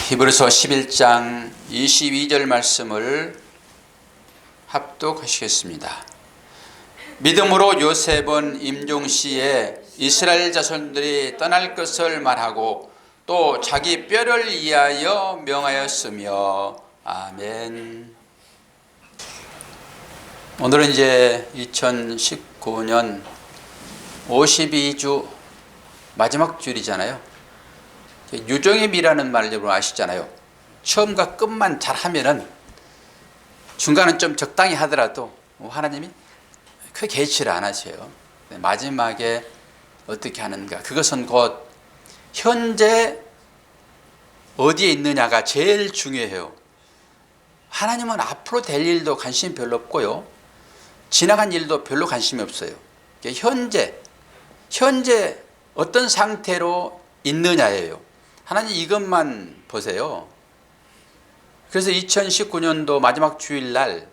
히브리서 11장 22절 말씀을 합독하시겠습니다. 믿음으로 요셉은 임종시에 이스라엘 자손들이 떠날 것을 말하고 또 자기 뼈를 위하여 명하였으며. 아멘. 오늘은 이제 2019년 52주 마지막 주일이잖아요. 유종의 미라는 말 여러분 아시잖아요. 처음과 끝만 잘하면은 중간은 좀 적당히 하더라도 하나님이 크게 개의치를 안 하세요. 마지막에 어떻게 하는가, 그것은 곧 현재 어디에 있느냐가 제일 중요해요. 하나님은 앞으로 될 일도 관심이 별로 없고요, 지나간 일도 별로 관심이 없어요. 현재 어떤 상태로 있느냐예요. 하나님 이것만 보세요. 그래서 2019년도 마지막 주일날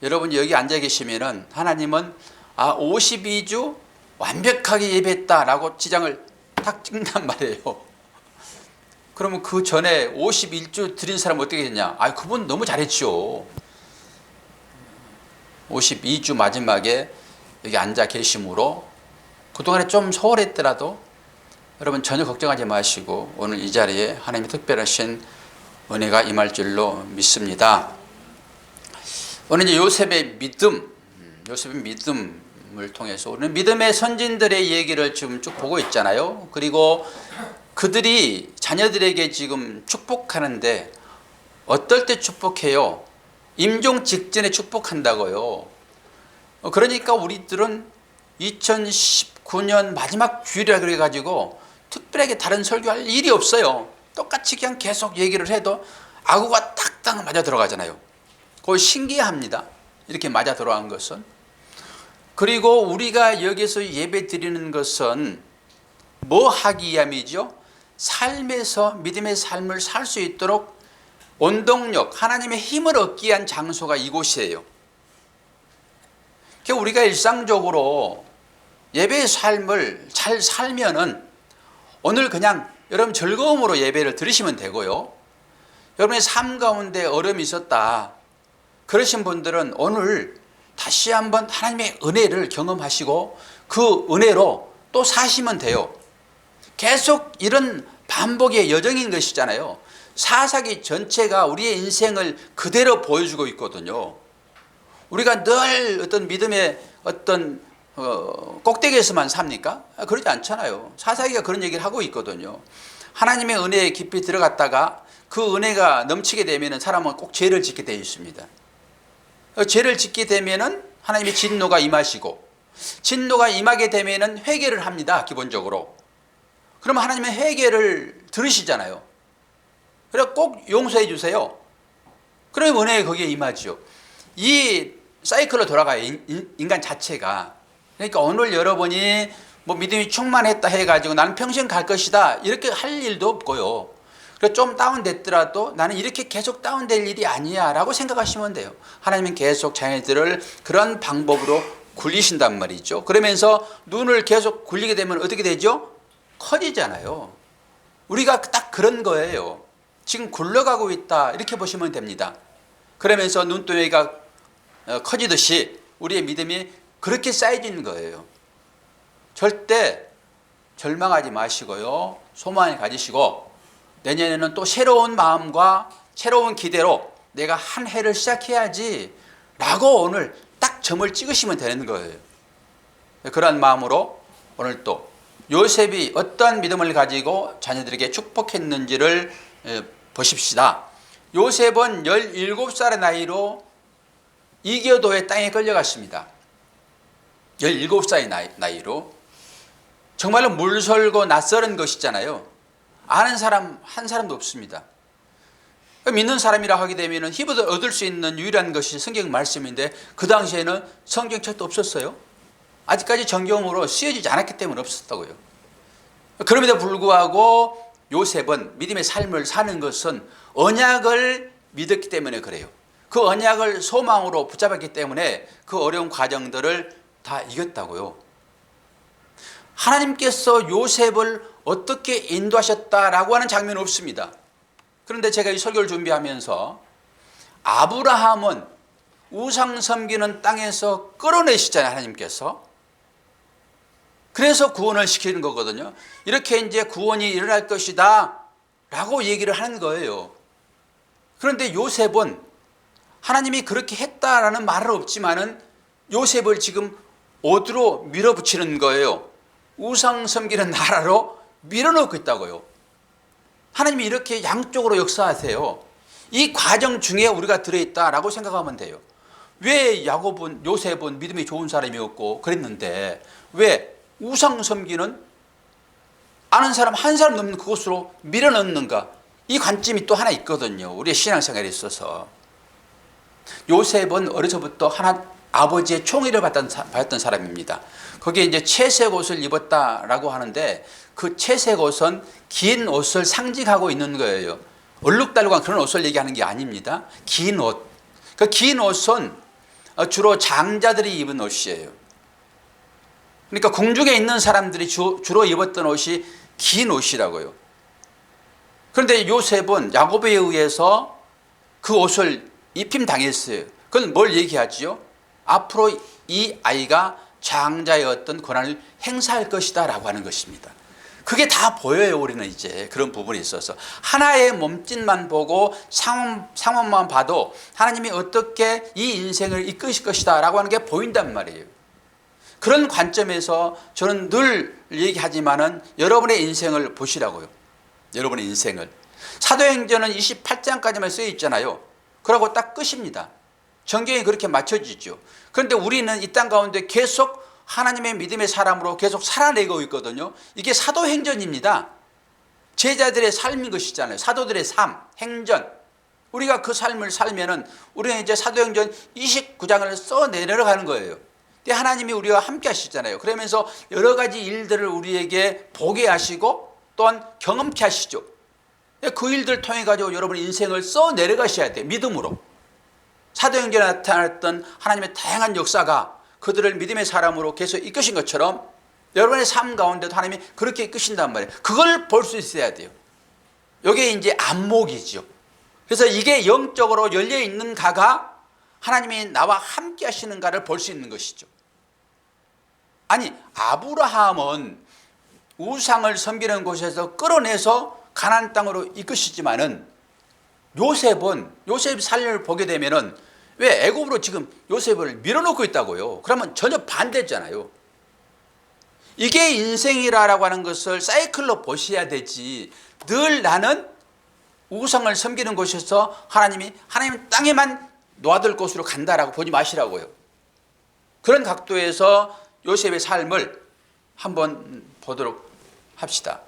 여러분이 여기 앉아 계시면은 하나님은 52주 완벽하게 예배했다라고 지장을 딱 찍는단 말이에요. 그러면 그 전에 51주 드린 사람은 어떻게 됐냐? 그분 너무 잘했죠. 52주 마지막에 여기 앉아 계심으로 그동안에 좀 소홀했더라도 여러분 전혀 걱정하지 마시고 오늘 이 자리에 하나님의 특별하신 은혜가 임할 줄로 믿습니다. 오늘 이제 요셉의 믿음을 통해서 우리는 믿음의 선진들의 얘기를 지금 쭉 보고 있잖아요. 그리고 그들이 자녀들에게 지금 축복하는데 어떨 때 축복해요? 임종 직전에 축복한다고요. 그러니까 우리들은 2019년 마지막 주일이라 그래가지고 특별하게 다른 설교할 일이 없어요. 똑같이 그냥 계속 얘기를 해도 아구가 딱딱 맞아 들어가잖아요. 그거 신기합니다. 이렇게 맞아 들어간 것은. 그리고 우리가 여기서 예배 드리는 것은 뭐 하기 위함이죠? 삶에서 믿음의 삶을 살 수 있도록 원동력, 하나님의 힘을 얻기 위한 장소가 이곳이에요. 그러니까 우리가 일상적으로 예배의 삶을 잘 살면은 오늘 그냥 여러분 즐거움으로 예배를 드리시면 되고요. 여러분의 삶 가운데 어려움이 있었다 그러신 분들은 오늘 다시 한번 하나님의 은혜를 경험하시고 그 은혜로 또 사시면 돼요. 계속 이런 반복의 여정인 것이잖아요. 사사기 전체가 우리의 인생을 그대로 보여주고 있거든요. 우리가 늘 어떤 믿음의 어떤 꼭대기에서만 삽니까? 그러지 않잖아요. 사사기가 그런 얘기를 하고 있거든요. 하나님의 은혜에 깊이 들어갔다가 그 은혜가 넘치게 되면 사람은 꼭 죄를 짓게 되어 있습니다. 죄를 짓게 되면 하나님의 진노가 임하시고, 진노가 임하게 되면 회개를 합니다. 기본적으로. 그러면 하나님의 회개를 들으시잖아요. 그래서 꼭 용서해 주세요. 그러면 은혜가 거기에 임하죠. 이 사이클로 돌아가요. 인간 자체가. 그러니까 오늘 여러분이 뭐 믿음이 충만했다 해가지고 나는 평생 갈 것이다 이렇게 할 일도 없고요. 그래서 좀 다운됐더라도 나는 이렇게 계속 다운될 일이 아니야 라고 생각하시면 돼요. 하나님은 계속 자녀들을 그런 방법으로 굴리신단 말이죠. 그러면서 눈을 계속 굴리게 되면 어떻게 되죠? 커지잖아요. 우리가 딱 그런 거예요. 지금 굴러가고 있다 이렇게 보시면 됩니다. 그러면서 눈동이가 커지듯이 우리의 믿음이 그렇게 쌓여지는 거예요. 절대 절망하지 마시고요. 소망을 가지시고 내년에는 또 새로운 마음과 새로운 기대로 내가 한 해를 시작해야지 라고 오늘 딱 점을 찍으시면 되는 거예요. 그러한 마음으로 오늘 또 요셉이 어떠한 믿음을 가지고 자녀들에게 축복했는지를 보십시다. 요셉은 17살의 나이로 이교도의 땅에 끌려갔습니다. 17살의 나이로. 정말로 물설고 낯설은 것이잖아요. 아는 사람 한 사람도 없습니다. 믿는 사람이라 하게 되면 힘을 얻을 수 있는 유일한 것이 성경 말씀인데 그 당시에는 성경책도 없었어요. 아직까지 정경으로 쓰여지지 않았기 때문에 없었다고요. 그럼에도 불구하고 요셉은 믿음의 삶을 사는 것은 언약을 믿었기 때문에 그래요. 그 언약을 소망으로 붙잡았기 때문에 그 어려운 과정들을 다 이겼다고요. 하나님께서 요셉을 어떻게 인도하셨다라고 하는 장면은 없습니다. 그런데 제가 이 설교를 준비하면서 아브라함은 우상 섬기는 땅에서 끌어내시잖아요, 하나님께서. 그래서 구원을 시키는 거거든요. 이렇게 이제 구원이 일어날 것이다 라고 얘기를 하는 거예요. 그런데 요셉은 하나님이 그렇게 했다라는 말은 없지만은 요셉을 지금 어디로 밀어붙이는 거예요? 우상 섬기는 나라로 밀어넣고 있다고요. 하나님이 이렇게 양쪽으로 역사하세요. 이 과정 중에 우리가 들어있다라고 생각하면 돼요. 왜 요셉은 믿음이 좋은 사람이었고 그랬는데 왜 우상 섬기는 아는 사람 한 사람 넘는 그곳으로 밀어넣는가? 이 관점이 또 하나 있거든요. 우리의 신앙생활에 있어서. 요셉은 어려서부터 아버지의 총애를 받았던 사람입니다. 거기에 이제 채색 옷을 입었다라고 하는데 그 채색 옷은 긴 옷을 상징하고 있는 거예요. 얼룩달룩한 그런 옷을 얘기하는 게 아닙니다. 긴 옷. 그 긴 옷은 주로 장자들이 입은 옷이에요. 그러니까 궁중에 있는 사람들이 주로 입었던 옷이 긴 옷이라고요. 그런데 요셉은 야곱에 의해서 그 옷을 입힘당했어요. 그건 뭘 얘기하지요? 앞으로 이 아이가 장자의 어떤 권한을 행사할 것이다 라고 하는 것입니다. 그게 다 보여요. 우리는 이제 그런 부분이 있어서 하나의 몸짓만 보고 상황만 봐도 하나님이 어떻게 이 인생을 이끄실 것이다 라고 하는 게 보인단 말이에요. 그런 관점에서 저는 늘 얘기하지만은 여러분의 인생을 보시라고요. 여러분의 인생을. 사도행전은 28장까지만 쓰여 있잖아요. 그러고 딱 끝입니다. 성경이 그렇게 맞춰지죠. 그런데 우리는 이 땅 가운데 계속 하나님의 믿음의 사람으로 계속 살아내고 있거든요. 이게 사도행전입니다. 제자들의 삶인 것이잖아요. 사도들의 삶, 행전. 우리가 그 삶을 살면은 우리는 이제 사도행전 29장을 써 내려가는 거예요. 근데 하나님이 우리와 함께 하시잖아요. 그러면서 여러 가지 일들을 우리에게 보게 하시고 또한 경험케 하시죠. 그 일들을 통해 가지고 여러분의 인생을 써 내려가셔야 돼요. 믿음으로. 사도행전에 나타났던 하나님의 다양한 역사가 그들을 믿음의 사람으로 계속 이끄신 것처럼 여러분의 삶 가운데도 하나님이 그렇게 이끄신단 말이에요. 그걸 볼 수 있어야 돼요. 이게 이제 안목이죠. 그래서 이게 영적으로 열려 있는가가 하나님이 나와 함께 하시는가를 볼 수 있는 것이죠. 아니, 아브라함은 우상을 섬기는 곳에서 끌어내서 가나안 땅으로 이끄시지만은 요셉이 삶을 보게 되면은 왜 애굽으로 지금 요셉을 밀어놓고 있다고요? 그러면 전혀 반대잖아요. 이게 인생이라고 하는 것을 사이클로 보셔야 되지. 늘 나는 우상을 섬기는 곳에서 하나님 땅에만 놓아둘 곳으로 간다라고 보지 마시라고요. 그런 각도에서 요셉의 삶을 한번 보도록 합시다.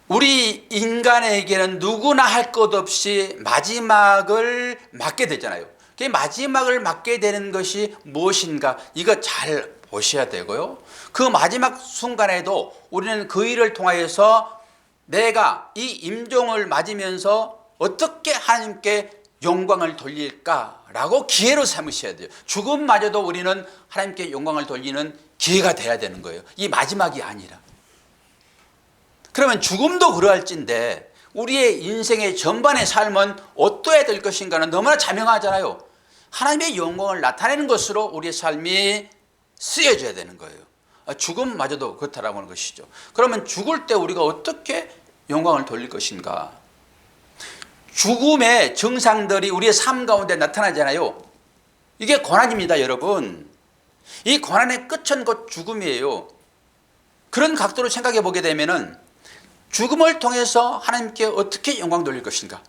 우리 인간에게는 누구나 할 것 없이 마지막을 맞게 되잖아요. 그 마지막을 맞게 되는 것이 무엇인가 이거 잘 보셔야 되고요. 그 마지막 순간에도 우리는 그 일을 통하여서 내가 이 임종을 맞으면서 어떻게 하나님께 영광을 돌릴까라고 기회로 삼으셔야 돼요. 죽음마저도 우리는 하나님께 영광을 돌리는 기회가 돼야 되는 거예요. 이 마지막이 아니라. 그러면 죽음도 그러할진데 우리의 인생의 전반의 삶은 어떠해야 될 것인가는 너무나 자명하잖아요. 하나님의 영광을 나타내는 것으로 우리의 삶이 쓰여져야 되는 거예요. 죽음마저도 그렇다라고 하는 것이죠. 그러면 죽을 때 우리가 어떻게 영광을 돌릴 것인가? 죽음의 증상들이 우리의 삶 가운데 나타나잖아요. 이게 고난입니다, 여러분. 이 고난의 끝은 곧 죽음이에요. 그런 각도로 생각해 보게 되면은 죽음을 통해서 하나님께 어떻게 영광 돌릴 것인가?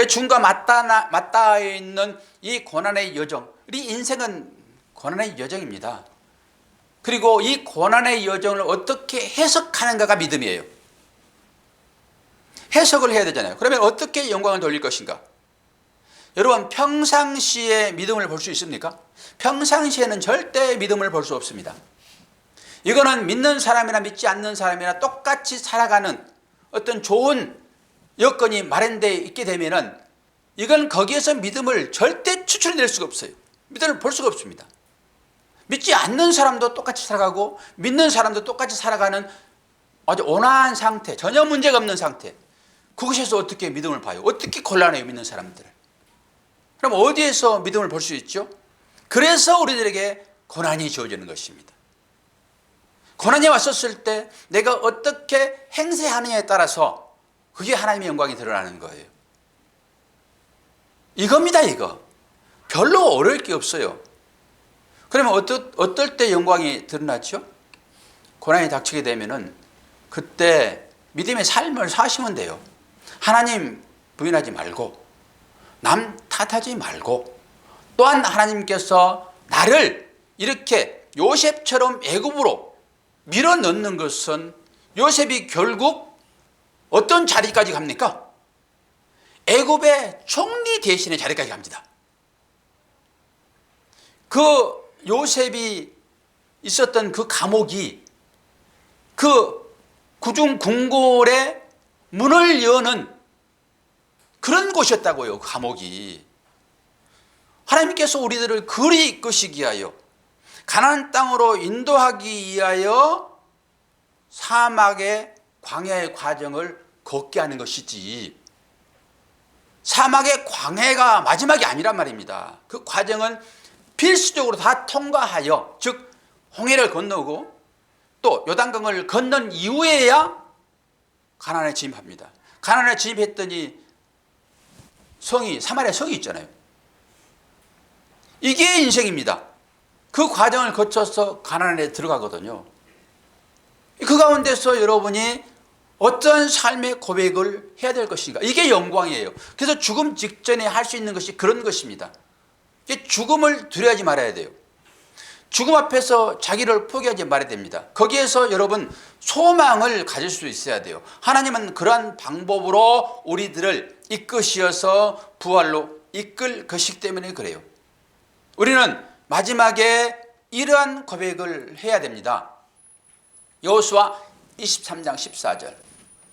죽음과 맞닿아 있는 이 고난의 여정, 우리 인생은 고난의 여정입니다. 그리고 이 고난의 여정을 어떻게 해석하는가가 믿음이에요. 해석을 해야 되잖아요. 그러면 어떻게 영광을 돌릴 것인가? 여러분, 평상시에 믿음을 볼 수 있습니까? 평상시에는 절대 믿음을 볼 수 없습니다. 이거는 믿는 사람이나 믿지 않는 사람이나 똑같이 살아가는 어떤 좋은 여건이 마련되어 있게 되면은 이건 거기에서 믿음을 절대 추출해낼 수가 없어요. 믿음을 볼 수가 없습니다. 믿지 않는 사람도 똑같이 살아가고 믿는 사람도 똑같이 살아가는 아주 온화한 상태, 전혀 문제가 없는 상태. 그것에서 어떻게 믿음을 봐요? 어떻게 곤란해요, 믿는 사람들을? 그럼 어디에서 믿음을 볼 수 있죠? 그래서 우리들에게 고난이 주어지는 것입니다. 고난이 왔었을 때 내가 어떻게 행세하느냐에 따라서 그게 하나님의 영광이 드러나는 거예요. 이겁니다, 이거. 별로 어려울 게 없어요. 그러면 어떨 때 영광이 드러났죠? 고난이 닥치게 되면은 그때 믿음의 삶을 사시면 돼요. 하나님 부인하지 말고, 남 탓하지 말고, 또한 하나님께서 나를 이렇게 요셉처럼 애굽으로 밀어넣는 것은 요셉이 결국 어떤 자리까지 갑니까? 애굽의 총리 대신의 자리까지 갑니다. 그 요셉이 있었던 그 감옥이 그 구중 궁궐의 문을 여는 그런 곳이었다고요. 그 감옥이. 하나님께서 우리들을 그리 이끄시기 위하여, 가나안 땅으로 인도하기 위하여 사막의 광야의 과정을 걷게 하는 것이지, 사막의 광야가 마지막이 아니란 말입니다. 그 과정은 필수적으로 다 통과하여, 즉 홍해를 건너고 또 요단강을 건넌 이후에야 가나안에 진입합니다. 가나안에 진입했더니 성이, 사마리아 성이 있잖아요. 이게 인생입니다. 그 과정을 거쳐서 가나안에 들어가거든요. 그 가운데서 여러분이 어떤 삶의 고백을 해야 될 것인가, 이게 영광이에요. 그래서 죽음 직전에 할 수 있는 것이 그런 것입니다. 죽음을 두려워하지 말아야 돼요. 죽음 앞에서 자기를 포기하지 말아야 됩니다. 거기에서 여러분 소망을 가질 수 있어야 돼요. 하나님은 그러한 방법으로 우리들을 이끄시어서 부활로 이끌 것이기 때문에 그래요. 우리는 마지막에 이러한 고백을 해야 됩니다. 여호수아 23장 14절.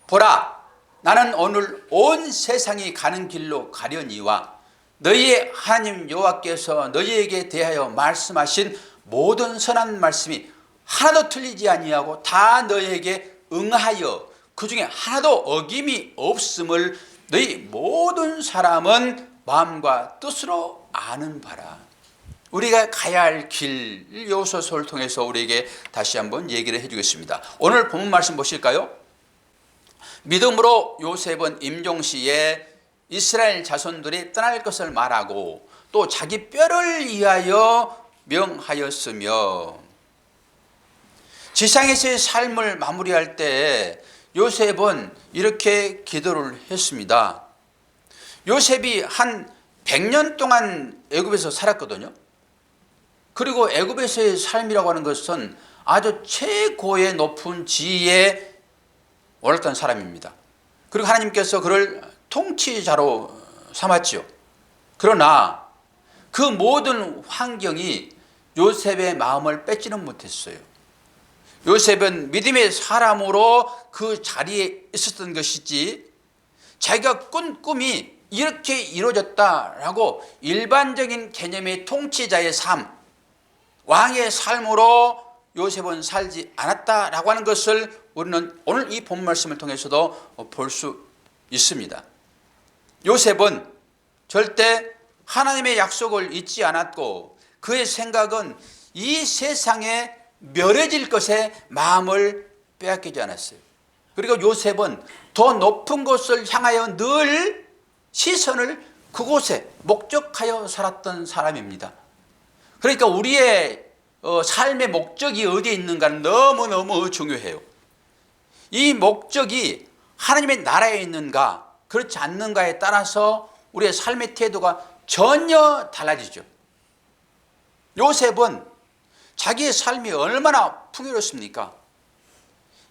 보라, 나는 오늘 온 세상이 가는 길로 가려니와 너희의 하나님 여호와께서 너희에게 대하여 말씀하신 모든 선한 말씀이 하나도 틀리지 아니하고 다 너희에게 응하여 그 중에 하나도 어김이 없음을 너희 모든 사람은 마음과 뜻으로 아는 바라. 우리가 가야 할 길, 여호수아서를 통해서 우리에게 다시 한번 얘기를 해주겠습니다. 오늘 본문 말씀 보실까요? 믿음으로 요셉은 임종시에 이스라엘 자손들이 떠날 것을 말하고 또 자기 뼈를 위하여 명하였으며, 지상에서의 삶을 마무리할 때 요셉은 이렇게 기도를 했습니다. 요셉이 한 100년 동안 애굽에서 살았거든요. 그리고 애굽에서의 삶이라고 하는 것은 아주 최고의 높은 지위에 올랐던 사람입니다. 그리고 하나님께서 그를 통치자로 삼았지요. 그러나 그 모든 환경이 요셉의 마음을 뺏지는 못했어요. 요셉은 믿음의 사람으로 그 자리에 있었던 것이지, 자기가 꾼 꿈이 이렇게 이루어졌다라고 일반적인 개념의 통치자의 삶, 왕의 삶으로 요셉은 살지 않았다라고 하는 것을 우리는 오늘 이 본 말씀을 통해서도 볼 수 있습니다. 요셉은 절대 하나님의 약속을 잊지 않았고, 그의 생각은 이 세상에 멸해질 것에 마음을 빼앗기지 않았어요. 그리고 요셉은 더 높은 곳을 향하여 늘 시선을 그곳에 목적하여 살았던 사람입니다. 그러니까 우리의 삶의 목적이 어디에 있는가는 너무너무 중요해요. 이 목적이 하나님의 나라에 있는가 그렇지 않는가에 따라서 우리의 삶의 태도가 전혀 달라지죠. 요셉은 자기의 삶이 얼마나 풍요롭습니까?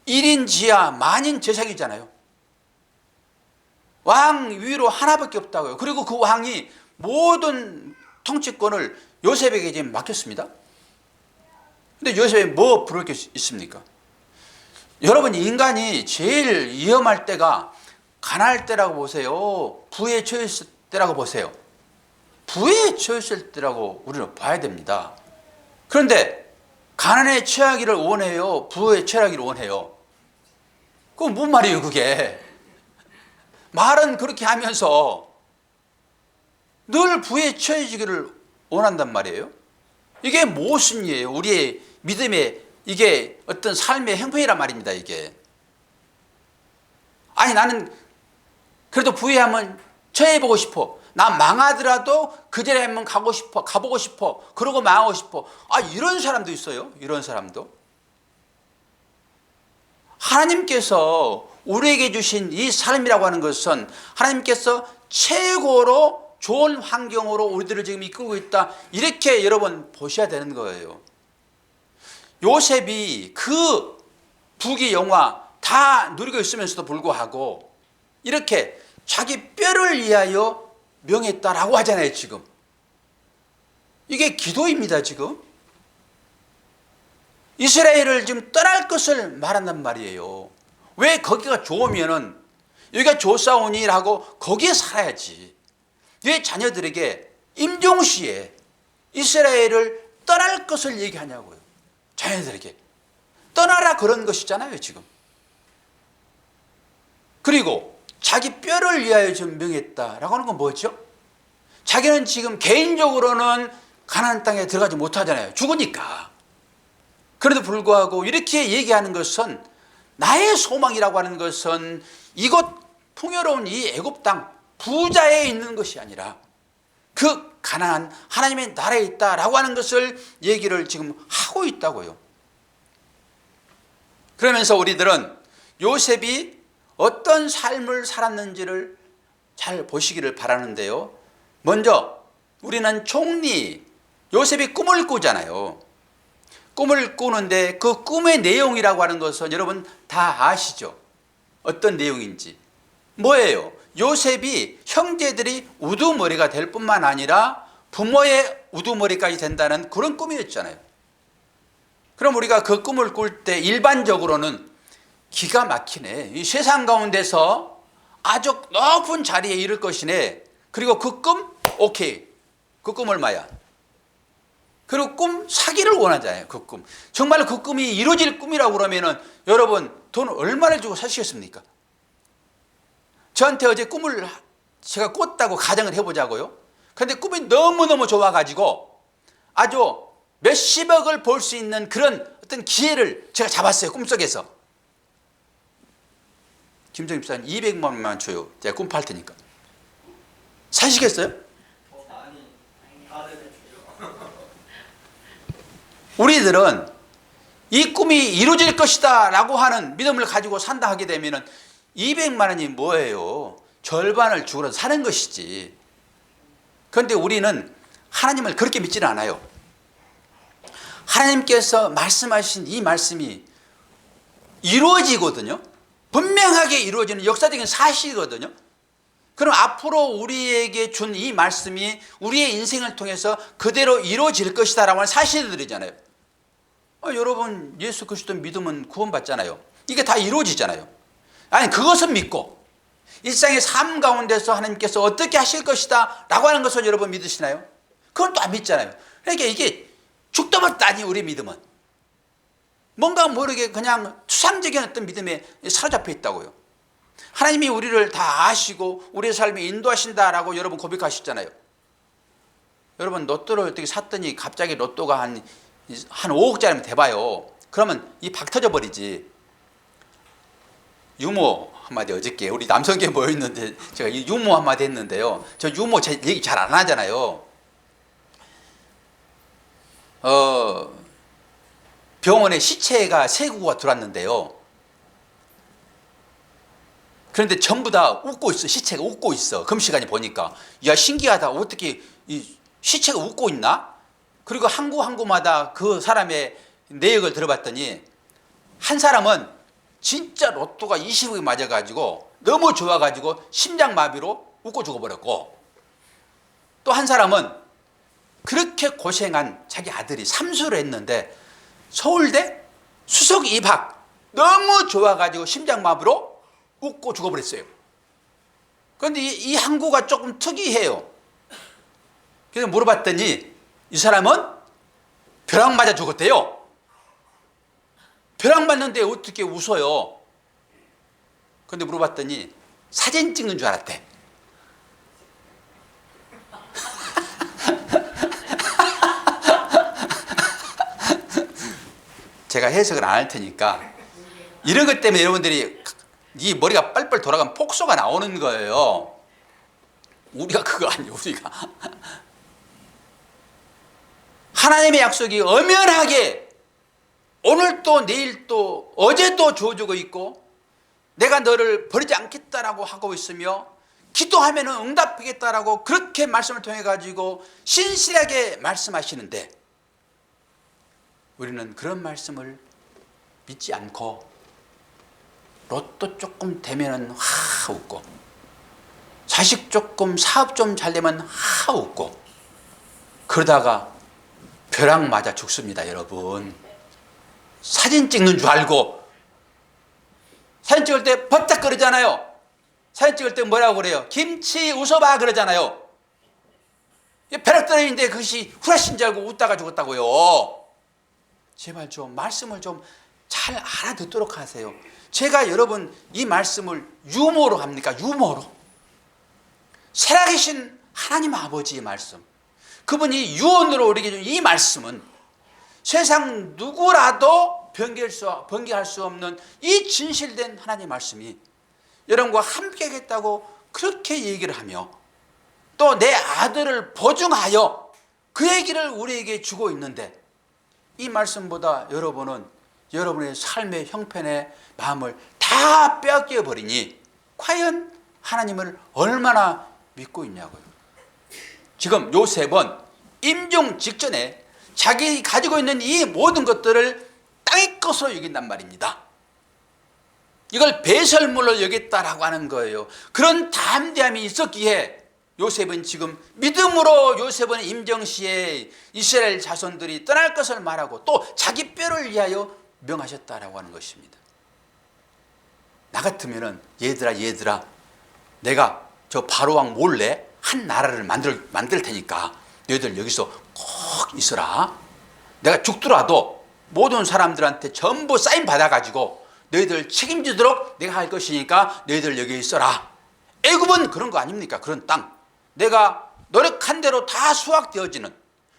1인 지하 만인 제상이잖아요. 왕 위로 하나밖에 없다고요. 그리고 그 왕이 모든 통치권을 요셉에게 지금 맡겼습니다. 근데 요셉이 뭐 부를 게 있습니까? 여러분, 인간이 제일 위험할 때가 가난할 때라고 보세요? 부에 처했을 때라고 보세요? 부에 처했을 때라고 우리는 봐야 됩니다. 그런데 가난에 처하기를 원해요? 부에 처하기를 원해요? 그건 뭔 말이에요, 그게? 말은 그렇게 하면서 늘 부에 처해지기를 원한단 말이에요. 이게 모순이에요. 우리의 믿음의 이게 어떤 삶의 형편이란 말입니다. 이게 아니 나는 그래도 부에 한번 처해보고 싶어. 나 망하더라도 그 자리에 한번 가고 싶어. 가보고 싶어. 그러고 망하고 싶어. 이런 사람도 있어요. 이런 사람도. 하나님께서 우리에게 주신 이 삶이라고 하는 것은 하나님께서 최고로 좋은 환경으로 우리들을 지금 이끌고 있다. 이렇게 여러분 보셔야 되는 거예요. 요셉이 그 부귀 영화 다 누리고 있으면서도 불구하고 이렇게 자기 뼈를 위하여 명했다라고 하잖아요. 지금 이게 기도입니다. 지금 이스라엘을 지금 떠날 것을 말한단 말이에요. 왜 거기가 좋으면은 여기가 좋사오니라고 거기에 살아야지. 왜 자녀들에게 임종시에 이스라엘을 떠날 것을 얘기하냐고요. 자녀들에게 떠나라 그런 것이잖아요. 지금 그리고 자기 뼈를 위하여 좀 명했다라고 하는 건 뭐죠? 자기는 지금 개인적으로는 가나안 땅에 들어가지 못하잖아요. 죽으니까. 그래도 불구하고 이렇게 얘기하는 것은 나의 소망이라고 하는 것은 이곳 풍요로운 이 애굽 땅 부자에 있는 것이 아니라 그 가나안 하나님의 나라에 있다라고 하는 것을 얘기를 지금 하고 있다고요. 그러면서 우리들은 요셉이 어떤 삶을 살았는지를 잘 보시기를 바라는데요. 먼저 우리는 총리 요셉이 꿈을 꾸잖아요. 꿈을 꾸는데 그 꿈의 내용이라고 하는 것은 여러분 다 아시죠? 어떤 내용인지. 뭐예요? 요셉이 형제들이 우두머리가 될 뿐만 아니라 부모의 우두머리까지 된다는 그런 꿈이었잖아요. 그럼 우리가 그 꿈을 꿀 때 일반적으로는 기가 막히네. 이 세상 가운데서 아주 높은 자리에 이를 것이네. 그리고 그 꿈? 오케이. 그 꿈 얼마야? 그리고 꿈 사기를 원하잖아요. 그 꿈. 정말 그 꿈이 이루어질 꿈이라고 그러면은 여러분 돈 얼마를 주고 사시겠습니까? 저한테 어제 꿈을 제가 꿨다고 가정을 해보자고요. 그런데 꿈이 너무너무 좋아가지고 아주 몇십억을 벌 수 있는 그런 어떤 기회를 제가 잡았어요. 꿈속에서. 김정희 집사님 200만 원만 줘요. 제가 꿈 팔 테니까. 사시겠어요? 우리들은 이 꿈이 이루어질 것이다 라고 하는 믿음을 가지고 산다 하게 되면 200만 원이 뭐예요? 절반을 주고는 사는 것이지. 그런데 우리는 하나님을 그렇게 믿지는 않아요. 하나님께서 말씀하신 이 말씀이 이루어지거든요. 분명하게 이루어지는 역사적인 사실이거든요. 그럼 앞으로 우리에게 준 이 말씀이 우리의 인생을 통해서 그대로 이루어질 것이다 라고 하는 사실들이잖아요. 여러분 예수 그리스도 믿으면 구원받잖아요. 이게 다 이루어지잖아요. 아니 그것은 믿고 일상의 삶 가운데서 하나님께서 어떻게 하실 것이다 라고 하는 것을 여러분 믿으시나요? 그건 또 안 믿잖아요. 그러니까 이게 죽도 밥도 아니 우리 믿음은. 뭔가 모르게 그냥 추상적인 어떤 믿음에 사로잡혀 있다고요. 하나님이 우리를 다 아시고 우리의 삶에 인도하신다라고 여러분 고백하셨잖아요. 여러분 로또를 어떻게 샀더니 갑자기 로또가 한 5억짜리면 돼봐요. 그러면 이 박 터져버리지. 유모 한마디 어저께 우리 남성계 모여있는데 제가 이 유모 한마디 했는데요. 저 유모 제 얘기 잘 안 하잖아요. 병원에 시체가 3구가 들어왔는데요. 그런데 전부 다 웃고 있어. 시체가 웃고 있어. 금시간에 보니까. 야 신기하다. 어떻게 이 시체가 웃고 있나? 그리고 한 구 한 구마다 그 사람의 내역을 들어봤더니 한 사람은 진짜 로또가 20억이 맞아가지고 너무 좋아가지고 심장마비로 웃고 죽어버렸고, 또 한 사람은 그렇게 고생한 자기 아들이 삼수를 했는데 서울대 수석 입학 너무 좋아가지고 심장마비로 웃고 죽어버렸어요. 그런데 이 항구가 조금 특이해요. 그래서 물어봤더니 이 사람은 벼락 맞아 죽었대요. 벼락 맞는데 어떻게 웃어요? 그런데 물어봤더니 사진 찍는 줄 알았대. 제가 해석을 안 할 테니까 이런 것 때문에 여러분들이 이 머리가 빨빨 돌아가면 폭소가 나오는 거예요. 우리가 그거 아니에요. 우리가 하나님의 약속이 엄연하게 오늘도 내일도 어제도 주어지고 있고 내가 너를 버리지 않겠다라고 하고 있으며 기도하면 응답하겠다라고 그렇게 말씀을 통해 가지고 신실하게 말씀하시는데 우리는 그런 말씀을 믿지 않고 로또 조금 되면은 하 웃고 자식 조금 사업 좀 잘 되면 하 웃고 그러다가 벼락 맞아 죽습니다. 여러분 사진 찍는 줄 알고 사진 찍을 때 버딱 그러잖아요. 사진 찍을 때 뭐라고 그래요? 김치 웃어봐 그러잖아요. 벼락 떨어지는데 그것이 후라신 줄 알고 웃다가 죽었다고요. 제발 좀 말씀을 좀 잘 알아듣도록 하세요. 제가 여러분 이 말씀을 유머로 합니까? 유머로. 살아계신 하나님 아버지의 말씀, 그분이 유언으로 우리에게 준 이 말씀은 세상 누구라도 변개할 수 없는 이 진실된 하나님의 말씀이 여러분과 함께 하겠다고 그렇게 얘기를 하며 또 내 아들을 보증하여 그 얘기를 우리에게 주고 있는데 이 말씀보다 여러분은 여러분의 삶의 형편의 마음을 다 빼앗겨 버리니 과연 하나님을 얼마나 믿고 있냐고요. 지금 요셉은 임종 직전에 자기 가지고 있는 이 모든 것들을 땅의 것으로 여긴단 말입니다. 이걸 배설물로 여겼다라고 하는 거예요. 그런 담대함이 있었기에 요셉은 지금 믿음으로 요셉은 임정시에 이스라엘 자손들이 떠날 것을 말하고 또 자기 뼈를 위하여 명하셨다라고 하는 것입니다. 나 같으면은 얘들아 내가 저 바로왕 몰래 한 나라를 만들 테니까 너희들 여기서 꼭 있어라. 내가 죽더라도 모든 사람들한테 전부 사인 받아가지고 너희들 책임지도록 내가 할 것이니까 너희들 여기 있어라. 애굽은 그런 거 아닙니까? 그런 땅. 내가 노력한 대로 다 수확되어지는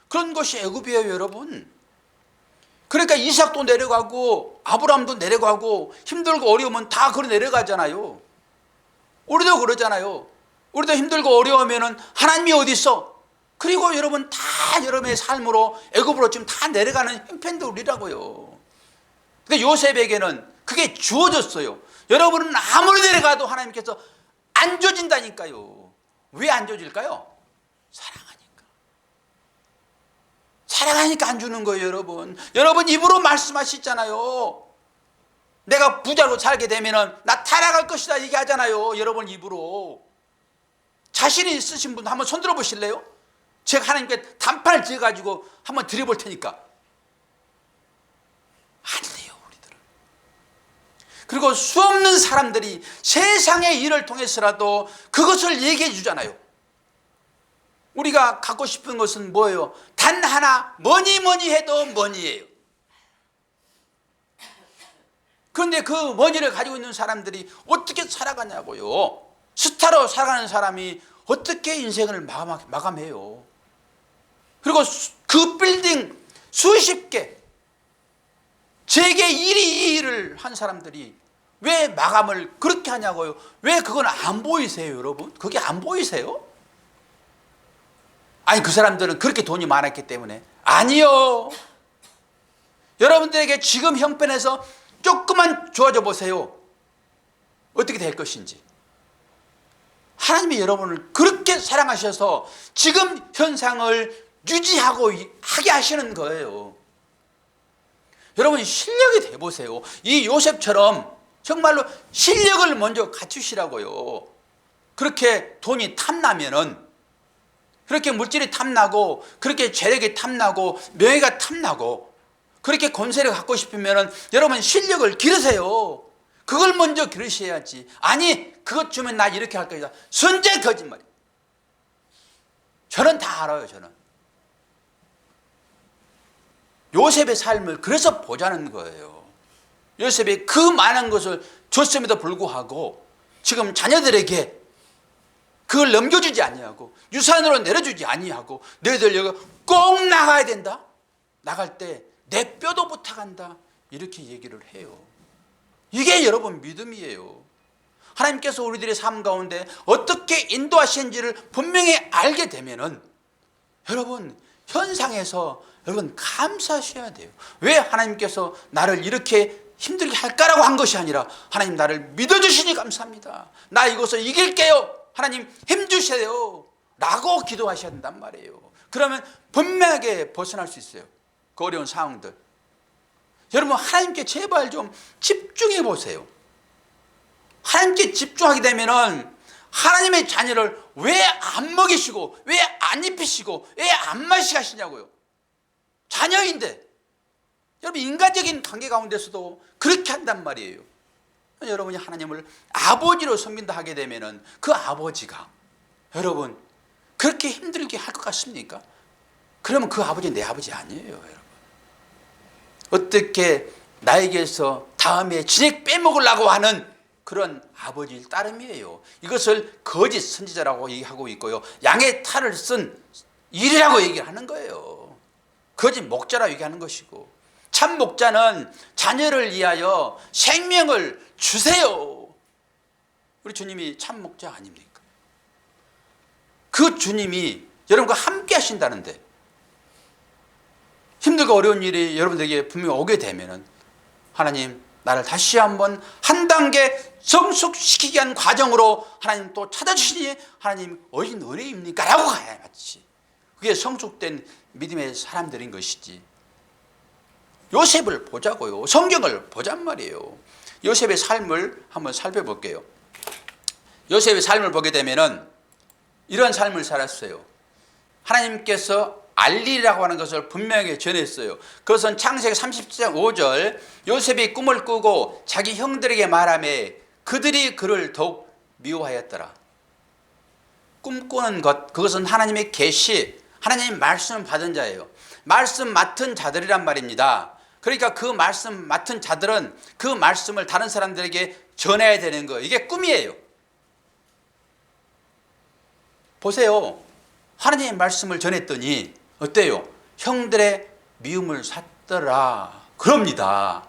그런 것이 애굽이에요, 여러분. 그러니까 이삭도 내려가고 아브라함도 내려가고 힘들고 어려우면 다 걸어 내려가잖아요. 우리도 그러잖아요. 우리도 힘들고 어려우면 하나님이 어디 있어? 그리고 여러분 다 여러분의 삶으로 애굽으로 지금 다 내려가는 형편도 우리라고요. 근데 요셉에게는 그게 주어졌어요. 여러분은 아무리 내려가도 하나님께서 안 줘진다니까요. 왜 안 줘질까요? 사랑하니까 안 주는 거예요, 여러분. 여러분 입으로 말씀하시잖아요. 내가 부자로 살게 되면 나 타락할 것이다 얘기하잖아요. 여러분 입으로. 자신이 있으신 분 한번 손들어 보실래요? 제가 하나님께 단판을 지어가지고 한번 드려볼 테니까. 안 돼요, 우리들은. 그리고 수없는 사람들이 세상의 일을 통해서라도 그것을 얘기해 주잖아요. 우리가 갖고 싶은 것은 뭐예요? 단 하나, 뭐니 해도 머니예요. 그런데 그 머니를 가지고 있는 사람들이 어떻게 살아가냐고요. 스타로 살아가는 사람이 어떻게 인생을 마감해요. 그리고 그 빌딩 수십 개, 재계 1위 2위를 한 사람들이 왜 마감을 그렇게 하냐고요. 왜 그건 안 보이세요, 여러분? 그게 안 보이세요? 아니, 그 사람들은 그렇게 돈이 많았기 때문에. 아니요. 여러분들에게 지금 형편에서 조금만 좋아져 보세요. 어떻게 될 것인지. 하나님이 여러분을 그렇게 사랑하셔서 지금 현상을 유지하고 하게 하시는 거예요. 여러분 실력이 돼보세요. 이 요셉처럼 정말로 실력을 먼저 갖추시라고요. 그렇게 돈이 탐나면은, 그렇게 물질이 탐나고, 그렇게 재력이 탐나고, 명예가 탐나고, 그렇게 권세를 갖고 싶으면 여러분 실력을 기르세요. 그걸 먼저 기르셔야지. 아니, 그것 주면 나 이렇게 할 거다. 순전 거짓말이에요. 저는 다 알아요. 저는 요셉의 삶을 그래서 보자는 거예요. 요셉이 그 많은 것을 줬음에도 불구하고 지금 자녀들에게 그걸 넘겨주지 아니하고 유산으로 내려주지 아니하고 너희들 여기 꼭 나가야 된다. 나갈 때 내 뼈도 부탁한다. 이렇게 얘기를 해요. 이게 여러분 믿음이에요. 하나님께서 우리들의 삶 가운데 어떻게 인도하시는지를 분명히 알게 되면은 여러분 현상에서 여러분 감사하셔야 돼요. 왜 하나님께서 나를 이렇게 힘들게 할까라고 한 것이 아니라 하나님 나를 믿어주시니 감사합니다. 나 이것을 이길게요. 하나님 힘주세요. 라고 기도하셔야 된단 말이에요. 그러면 분명하게 벗어날 수 있어요. 그 어려운 상황들. 여러분 하나님께 제발 좀 집중해 보세요. 하나님께 집중하게 되면은 하나님의 자녀를 왜 안 먹이시고 왜 안 입히시고 왜 안 마시게 하시냐고요. 자녀인데 여러분 인간적인 관계 가운데서도 그렇게 한단 말이에요. 여러분이 하나님을 아버지로 섬긴다 하게 되면은 그 아버지가 여러분 그렇게 힘들게 할 것 같습니까? 그러면 그 아버지는 내 아버지 아니에요. 여러분 어떻게 나에게서 다음에 진액 빼먹으려고 하는 그런 아버지일 따름이에요. 이것을 거짓 선지자라고 얘기하고 있고요. 양의 탈을 쓴 일이라고 얘기를 하는 거예요. 거짓 목자라고 얘기하는 것이고 참 목자는 자녀를 위하여 생명을 주세요. 우리 주님이 참 목자 아닙니까? 그 주님이 여러분과 함께 하신다는데 힘들고 어려운 일이 여러분들에게 분명히 오게 되면은 하나님 나를 다시 한번 한 단계 성숙시키기 위한 과정으로 하나님 또 찾아주시니 하나님 어린 은혜입니까? 라고 가야지. 그게 성숙된 믿음의 사람들인 것이지. 요셉을 보자고요. 성경을 보잔 말이에요. 요셉의 삶을 한번 살펴볼게요. 요셉의 삶을 보게 되면은 이런 삶을 살았어요. 하나님께서 알리라고 하는 것을 분명하게 전했어요. 그것은 창세기 37장 5절 요셉이 꿈을 꾸고 자기 형들에게 말하며 그들이 그를 더욱 미워하였더라. 꿈꾸는 것 그것은 하나님의 계시 하나님의 말씀을 받은 자예요. 말씀 맡은 자들이란 말입니다. 그러니까 그 말씀 맡은 자들은 그 말씀을 다른 사람들에게 전해야 되는 거예요. 이게 꿈이에요. 보세요. 하나님의 말씀을 전했더니 어때요? 형들의 미움을 샀더라. 그럽니다.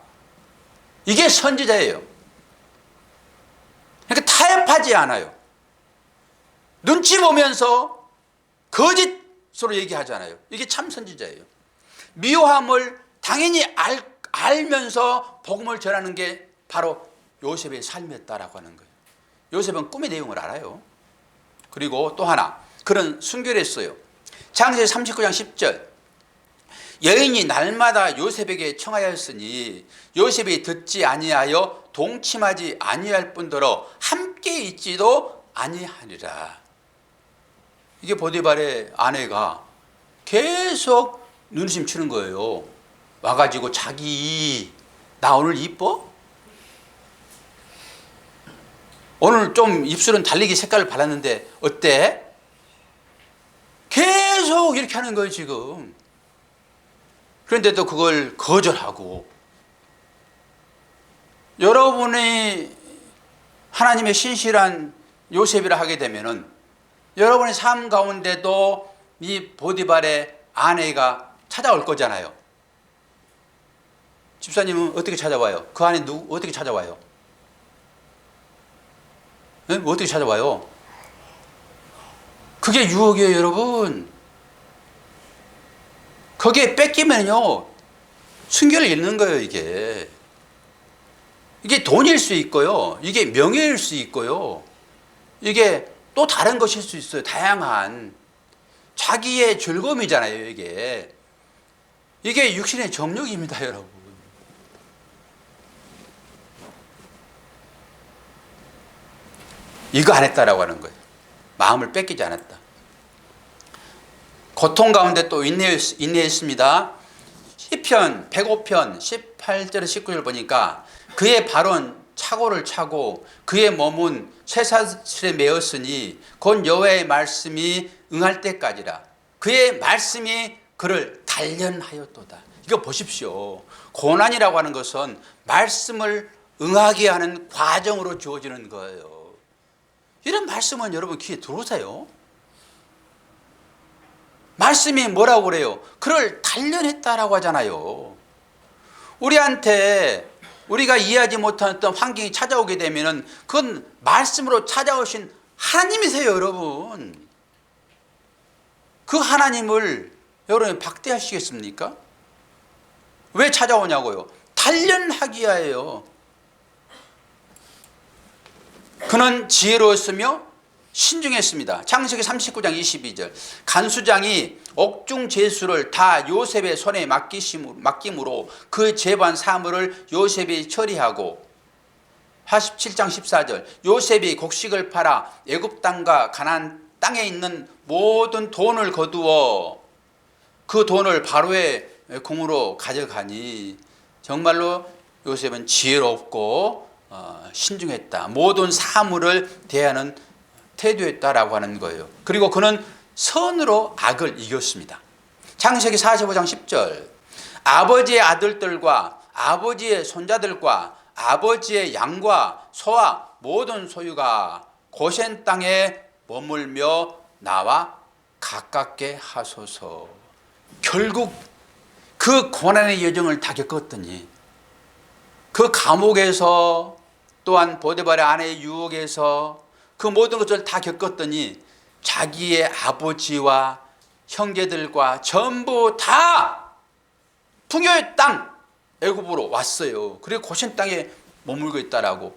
이게 선지자예요. 그러니까 타협하지 않아요. 눈치 보면서 거짓으로 얘기하잖아요. 이게 참 선지자예요. 미워함을 당연히 알면서 복음을 전하는 게 바로 요셉의 삶이었다라고 하는 거예요. 요셉은 꿈의 내용을 알아요. 그리고 또 하나 그런 순결했어요. 창세기 39장 10절 여인이 날마다 요셉에게 청하였으니 요셉이 듣지 아니하여 동침하지 아니할 뿐더러 함께 있지도 아니하리라. 이게 보디발의 아내가 계속 눈웃음 치는 거예요. 와가지고 자기 나 오늘 이뻐? 오늘 좀 입술은 달리기 색깔을 발랐는데 어때? 계속 이렇게 하는 거예요 지금. 그런데도 그걸 거절하고 여러분이 하나님의 신실한 요셉이라 하게 되면은 여러분의 삶 가운데도 이 보디발의 아내가 찾아올 거잖아요. 집사님은 어떻게 찾아와요? 그 안에 어떻게 찾아와요? 네? 어떻게 찾아와요? 그게 유혹이에요 여러분. 거기에 뺏기면요 순결을 잃는 거예요. 이게 돈일 수 있고요, 이게 명예일 수 있고요, 이게 또 다른 것일 수 있어요. 다양한 자기의 즐거움이잖아요. 이게 육신의 정욕입니다 여러분. 이거 안 했다라고 하는 거예요. 마음을 뺏기지 않았다. 고통 가운데 또 인내했습니다. 시편 105편 18절 19절 보니까 그의 발은 차고를 차고 그의 몸은 쇠사슬에 매었으니 곧 여호와의 말씀이 응할 때까지라. 그의 말씀이 그를 단련하였도다. 이거 보십시오. 고난이라고 하는 것은 말씀을 응하게 하는 과정으로 주어지는 거예요. 이런 말씀은 여러분 귀에 들어오세요? 말씀이 뭐라고 그래요? 그를 단련했다라고 하잖아요. 우리한테 우리가 이해하지 못한 어떤 환경이 찾아오게 되면은 그건 말씀으로 찾아오신 하나님이세요, 여러분. 그 하나님을 여러분이 박대하시겠습니까? 왜 찾아오냐고요? 단련하기 위하여요. 그는 지혜로웠으며 신중했습니다. 창세기 39장 22절. 간수장이 옥중 제수를 다 요셉의 손에 맡김으로 그 재반 사물을 요셉이 처리하고 47장 14절. 요셉이 곡식을 팔아 애굽 땅과 가나안 땅에 있는 모든 돈을 거두어 그 돈을 바로의 궁으로 가져가니 정말로 요셉은 지혜롭고 신중했다. 모든 사물을 대하는 태도했다라고 하는 거예요. 그리고 그는 선으로 악을 이겼습니다. 창세기 45장 10절. 아버지의 아들들과 아버지의 손자들과 아버지의 양과 소와 모든 소유가 고센 땅에 머물며 나와 가깝게 하소서. 결국 그 고난의 여정을 다 겪었더니 그 감옥에서 또한 보디발의 아내의 유혹에서 그 모든 것을 다 겪었더니 자기의 아버지와 형제들과 전부 다 풍요의 땅 애굽으로 왔어요. 그리고 고센 땅에 머물고 있다라고.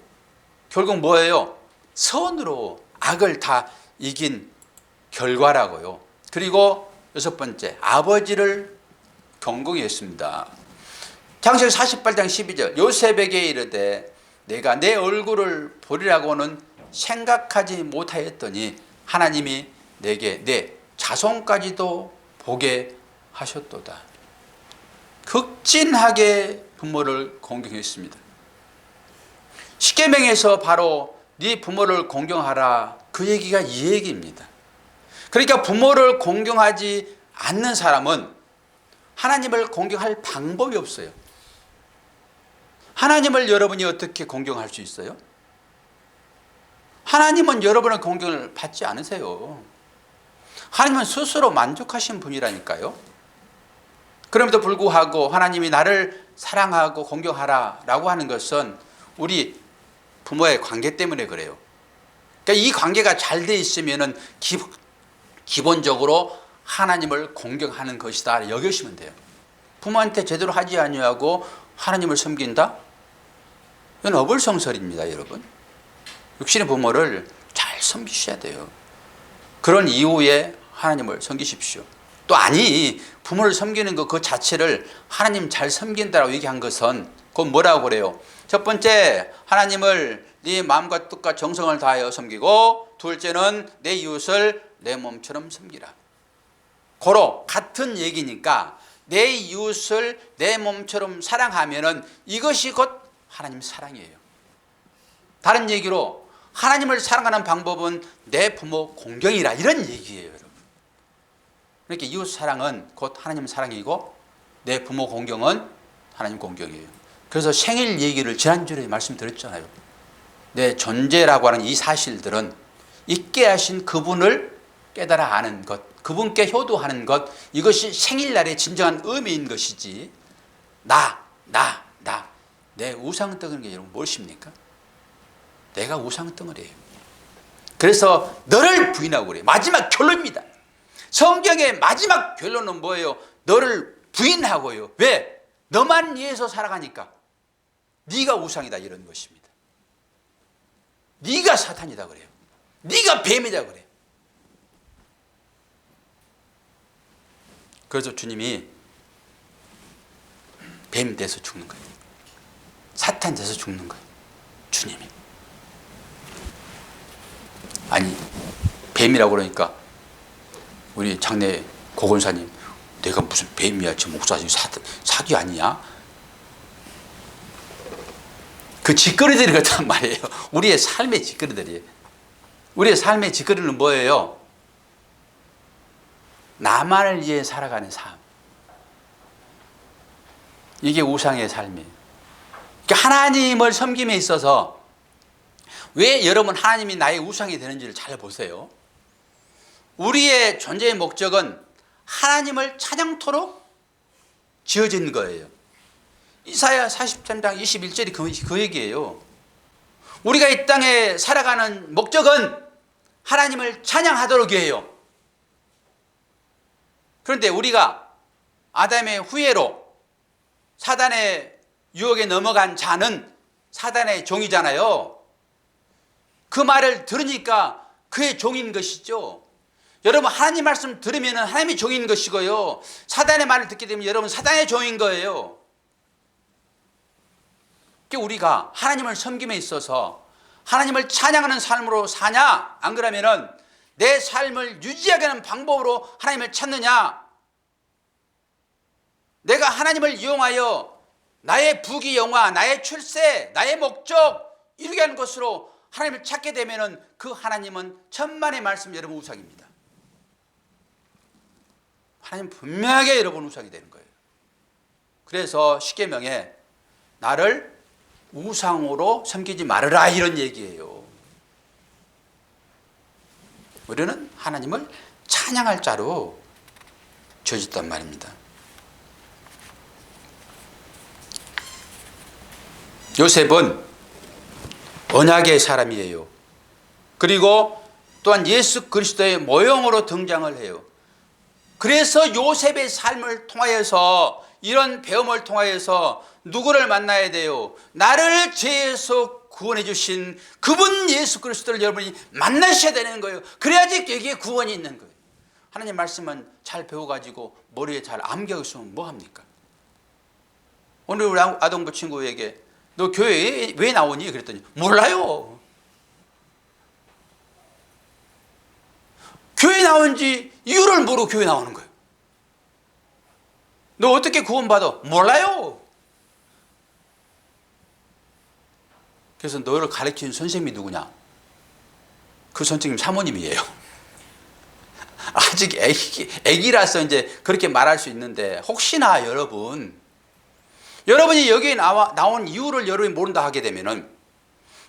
결국 뭐예요? 선으로 악을 다 이긴 결과라고요. 그리고 여섯 번째, 아버지를 경공했습니다. 창세기 48장 12절. 요셉에게 이르되 내가 내 얼굴을 보리라고는 생각하지 못하였더니 하나님이 내게 내 자손까지도 보게 하셨도다. 극진하게 부모를 공경했습니다. 십계명에서 바로 네 부모를 공경하라, 그 얘기가 이 얘기입니다. 그러니까 부모를 공경하지 않는 사람은 하나님을 공경할 방법이 없어요. 하나님을 여러분이 어떻게 공경할 수 있어요? 하나님은 여러분의 공경을 받지 않으세요. 하나님은 스스로 만족하신 분이라니까요. 그럼에도 불구하고 하나님이 나를 사랑하고 공경하라 라고 하는 것은 우리 부모의 관계 때문에 그래요. 그러니까 이 관계가 잘 돼 있으면 기본적으로 하나님을 공경하는 것이다 여기시면 돼요. 부모한테 제대로 하지 아니하고 하나님을 섬긴다? 이건 어불성설입니다, 여러분. 육신의 부모를 잘 섬기셔야 돼요. 그런 이후에 하나님을 섬기십시오. 또 아니, 부모를 섬기는 것 그 자체를 하나님 잘 섬긴다라고 얘기한 것은 그건 뭐라고 그래요? 첫 번째, 하나님을 네 마음과 뜻과 정성을 다하여 섬기고, 둘째는 내 이웃을 내 몸처럼 섬기라. 고로 같은 얘기니까 내 이웃을 내 몸처럼 사랑하면은 이것이 곧 하나님 사랑이에요. 다른 얘기로 하나님을 사랑하는 방법은 내 부모 공경이라, 이런 얘기예요, 여러분. 그러니까 이웃 사랑은 곧 하나님 사랑이고 내 부모 공경은 하나님 공경이에요. 그래서 생일 얘기를 지난주에 말씀드렸잖아요. 내 존재라고 하는 이 사실들은 있게 하신 그분을 깨달아 아는 것, 그분께 효도하는 것, 이것이 생일날의 진정한 의미인 것이지, 내 우상덩어리인 게 여러분 무엇입니까? 내가 우상덩어리예요. 그래서 너를 부인하고 그래요. 마지막 결론입니다. 성경의 마지막 결론은 뭐예요? 너를 부인하고요. 왜? 너만 위해서 살아가니까. 네가 우상이다, 이런 것입니다. 네가 사탄이다 그래요. 네가 뱀이다 그래요. 그래서 주님이 뱀 돼서 죽는 거예요. 사탄 돼서 죽는 거예요. 주님이. 아니, 뱀이라고 그러니까 우리 장례 고건사님, 내가 무슨 뱀이야, 지금 목사님 사기 아니야? 그 짓거리들이 그렇단 말이에요. 우리의 삶의 짓거리들이에요. 우리의 삶의 짓거리는 뭐예요? 나만을 위해 살아가는 삶. 이게 우상의 삶이에요. 그러니까 하나님을 섬김에 있어서 왜 여러분 하나님이 나의 우상이 되는지를 잘 보세요. 우리의 존재의 목적은 하나님을 찬양토록 지어진 거예요. 이사야 43장 21절이 그 얘기예요. 우리가 이 땅에 살아가는 목적은 하나님을 찬양하도록 해요. 그런데 우리가 아담의 후예로 사단의 유혹에 넘어간 자는 사단의 종이잖아요. 그 말을 들으니까 그의 종인 것이죠. 여러분 하나님 말씀 들으면 하나님의 종인 것이고요. 사단의 말을 듣게 되면 여러분 사단의 종인 거예요. 우리가 하나님을 섬김에 있어서 하나님을 찬양하는 삶으로 사냐, 안 그러면은 내 삶을 유지하게 하는 방법으로 하나님을 찾느냐, 내가 하나님을 이용하여 나의 부귀영화, 나의 출세, 나의 목적 이루게 하는 것으로 하나님을 찾게 되면은 그 하나님은 천만의 말씀 여러분 우상입니다. 하나님 분명하게 여러분 우상이 되는 거예요. 그래서 십계명에 나를 우상으로 섬기지 말아라 이런 얘기예요. 우리는 하나님을 찬양할 자로 지어졌단 말입니다. 요셉은 언약의 사람이에요. 그리고 또한 예수 그리스도의 모형으로 등장을 해요. 그래서 요셉의 삶을 통하여서 이런 배움을 통하여서 누구를 만나야 돼요? 나를 죄에서 구원해 주신 그분 예수 그리스도를 여러분이 만나셔야 되는 거예요. 그래야지 여기에 구원이 있는 거예요. 하나님 말씀은 잘 배워가지고 머리에 잘 암겨 있으면 뭐합니까? 오늘 우리 아동부 친구에게 너 교회에 왜 나오니? 그랬더니 몰라요. 교회 나온지 이유를 모르고 교회 나오는 거예요. 너 어떻게 구원받아? 몰라요. 그래서 너를 가르치는 선생님이 누구냐? 그 선생님 사모님이에요. 아직 애기라서 이제 그렇게 말할 수 있는데 혹시나 여러분이 여기에 나온 이유를 여러분이 모른다 하게 되면은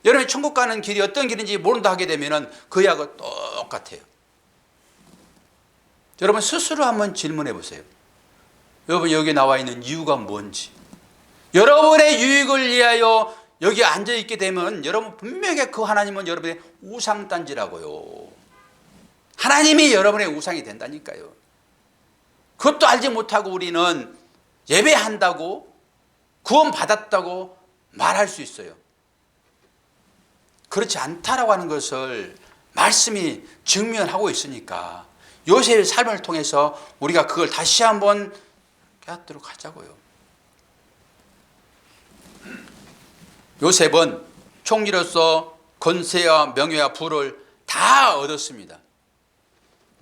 여러분이 천국 가는 길이 어떤 길인지 모른다 하게 되면은 그하고 똑같아요. 여러분 스스로 한번 질문해 보세요. 여러분 여기 나와 있는 이유가 뭔지. 여러분의 유익을 위하여 여기 앉아 있게 되면 여러분 분명히 그 하나님은 여러분의 우상단지라고요. 하나님이 여러분의 우상이 된다니까요. 그것도 알지 못하고 우리는 예배한다고 구원받았다고 말할 수 있어요. 그렇지 않다라고 하는 것을 말씀이 증명하고 있으니까 요셉의 삶을 통해서 우리가 그걸 다시 한번 깨닫도록 하자고요. 요셉은 총리로서 권세와 명예와 부를 다 얻었습니다.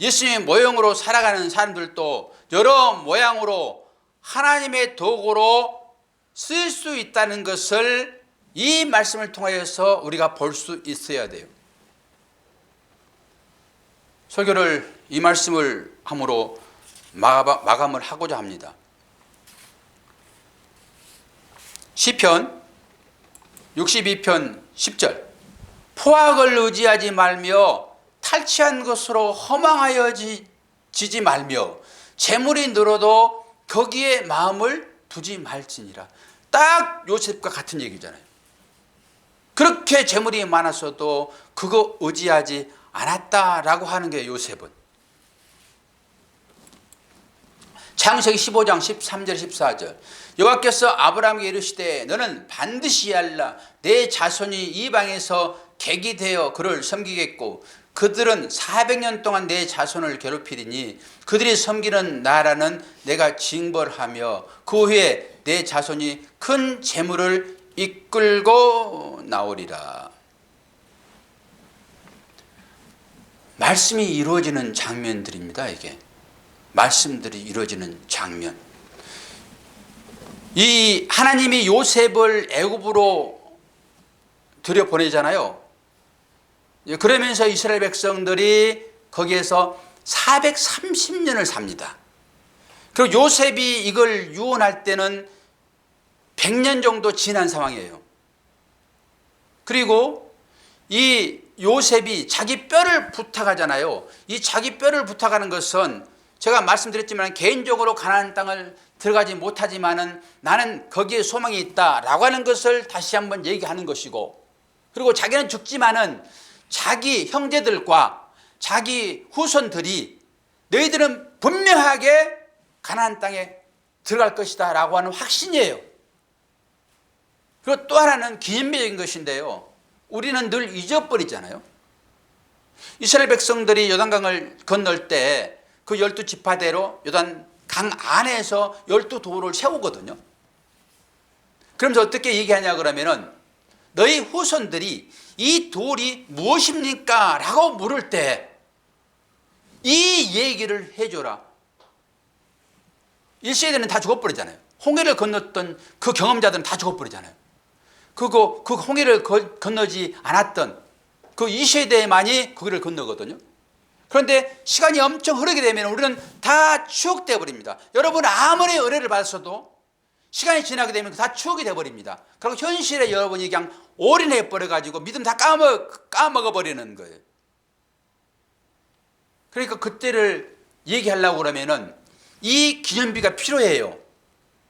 예수님의 모형으로 살아가는 사람들도 여러 모양으로 하나님의 도구로 쓸 수 있다는 것을 이 말씀을 통하여서 우리가 볼 수 있어야 돼요. 설교를 이 말씀을 함으로 마감을 하고자 합니다. 시편 62편 10절 포악을 의지하지 말며 탈취한 것으로 허망하여지지 말며 재물이 늘어도 거기에 마음을 두지 말지니라. 딱 요셉과 같은 얘기잖아요. 그렇게 재물이 많았어도 그거 의지하지 않았다라고 하는 게 요셉은. 창세기 15장 13절 14절 여호와께서 아브라함에게 이르시되 너는 반드시 알라 내 자손이 이방에서 객이 되어 그를 섬기겠고 그들은 400년 동안 내 자손을 괴롭히리니 그들이 섬기는 나라는 내가 징벌하며 그 후에 내 자손이 큰 재물을 이끌고 나오리라. 말씀이 이루어지는 장면들입니다. 이게 말씀들이 이루어지는 장면. 이 하나님이 요셉을 애굽으로 들여보내잖아요. 그러면서 이스라엘 백성들이 거기에서 430년을 삽니다. 그리고 요셉이 이걸 유언할 때는 100년 정도 지난 상황이에요. 그리고 이 요셉이 자기 뼈를 부탁하잖아요. 이 자기 뼈를 부탁하는 것은 제가 말씀드렸지만 개인적으로 가나안 땅을 들어가지 못하지만은 나는 거기에 소망이 있다라고 하는 것을 다시 한번 얘기하는 것이고, 그리고 자기는 죽지만은 자기 형제들과 자기 후손들이 너희들은 분명하게 가나안 땅에 들어갈 것이다 라고 하는 확신이에요. 그리고 또 하나는 기념비적인 것인데요, 우리는 늘 잊어버리잖아요. 이스라엘 백성들이 요단강을 건널 때 그 12지파대로 요단 강 안에서 12도를 세우거든요. 그러면서 어떻게 얘기하냐 그러면은 너희 후손들이 이 돌이 무엇입니까? 라고 물을 때 이 얘기를 해줘라. 1세대는 다 죽어버리잖아요. 홍해를 건넜던 그 경험자들은 다 죽어버리잖아요. 그 홍해를 건너지 않았던 그 2세대만이 그 길을 건너거든요. 그런데 시간이 엄청 흐르게 되면 우리는 다 추억되어 버립니다. 여러분 아무리 은혜를 받았어도 시간이 지나게 되면 다 추억이 되어버립니다. 그리고 현실에 여러분이 그냥 올인해 버려가지고 믿음 다 까먹어 버리는 거예요. 그러니까 그때를 얘기하려고 그러면은 이 기념비가 필요해요.